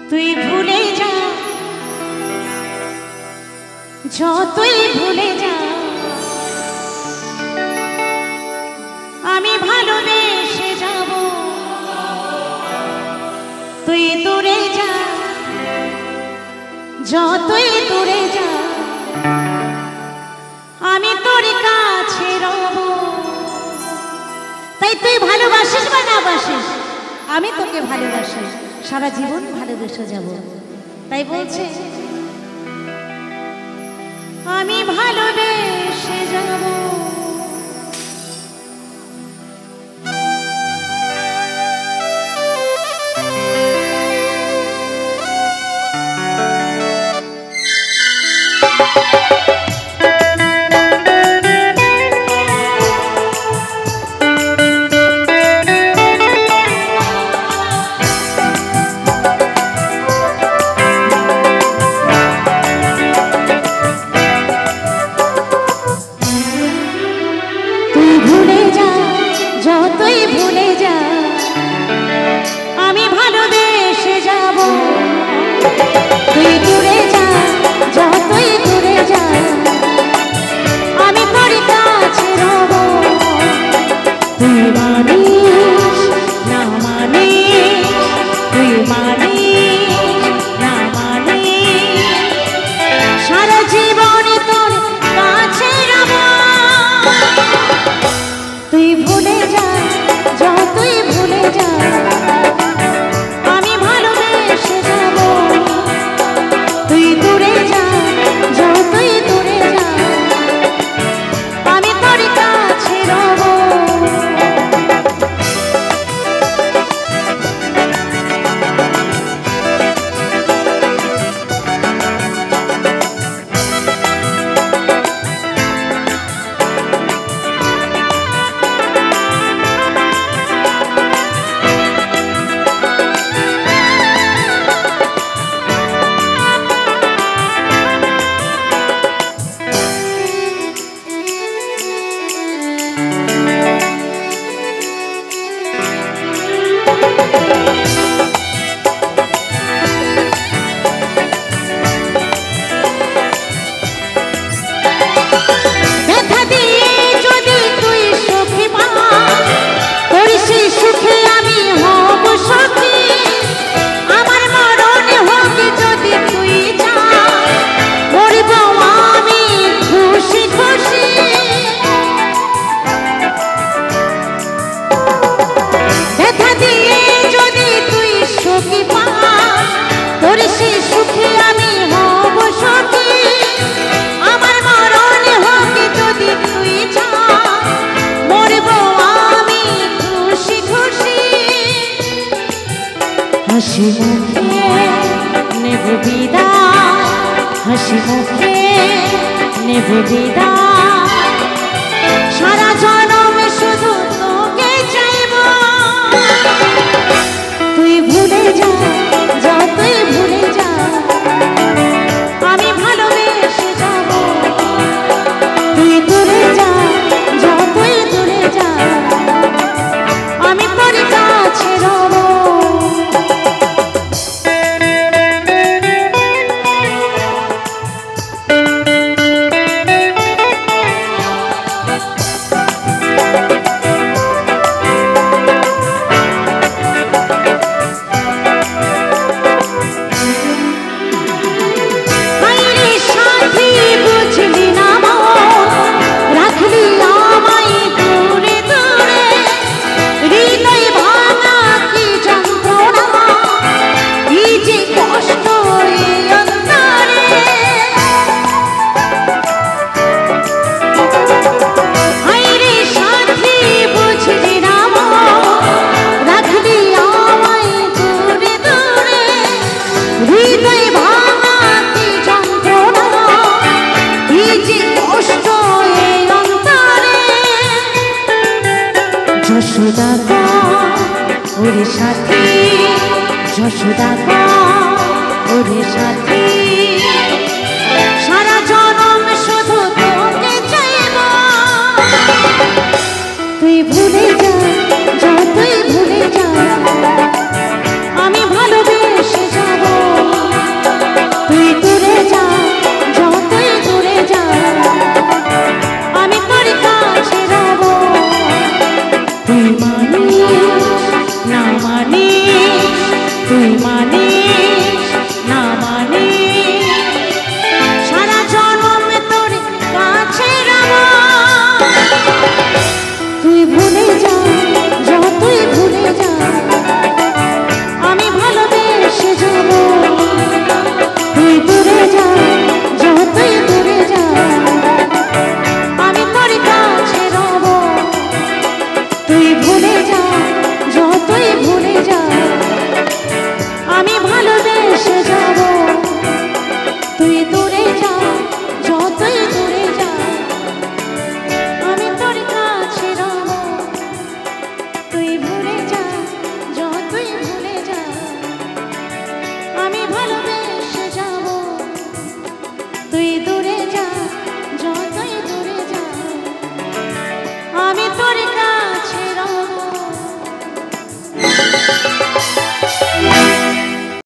তুই ভুলে যা, যতই ভুলে যা, আমি ভালোবেসে যাব। তুই দূরে যা, যতই দূরে যা, আমি তোর কাছে রব। তাই তুই ভালোবাসিস বা না বাসিস, আমি তোকে ভালোবাসি, সারা জীবন ভালোবেসে যাব। তাই বলছে আমি ভালোবেসে যাব। যতই ভুলে যা, আমি ভালোবেসে যাব। তুই দূরে যা, যতই দূরে যা, আমি তোর কাছে রব। তুই মানিস না মানিস, তুই মানিস না মানিস, সারা জীবন তোর কাছে রব। তুই ভুলে যা, যতই ভুলে যা, আমি ভালোবেসে যাব। তুই দূরে যা, যতই দূরে যা, আমি তোর কাছে রব। হাসি মুখে নেব বিদায়, হাসি মুখে নেব বিদায়, সারা জনম শুধু তোকে চাইব। তুই ভুলে যা, যতই ভুলে যা, আমি ভালোবেসে যাব। তুই দূরে যা, যতই দূরে যা, আমি তোর কাছে রব। যশোদা গো ওরে সাথী, যশোদা গো ওরে সাথী, সারা জনম শুধু তোকে চাইব। তুই ভুলে যা, যতই ভুলে যা, আমি ভালোবেসে যাব। মানিস না মানিস সারা জনম তোর কাছে রব তুই ভুলে যা যতই ভুলে যা আমি ভালোবেসে যাব তুই দূরে যা যতই দূরে যা আমি তোর কাছে রব তুই ভুলে যা যতই ভুলে যা আমি ভালোবেসে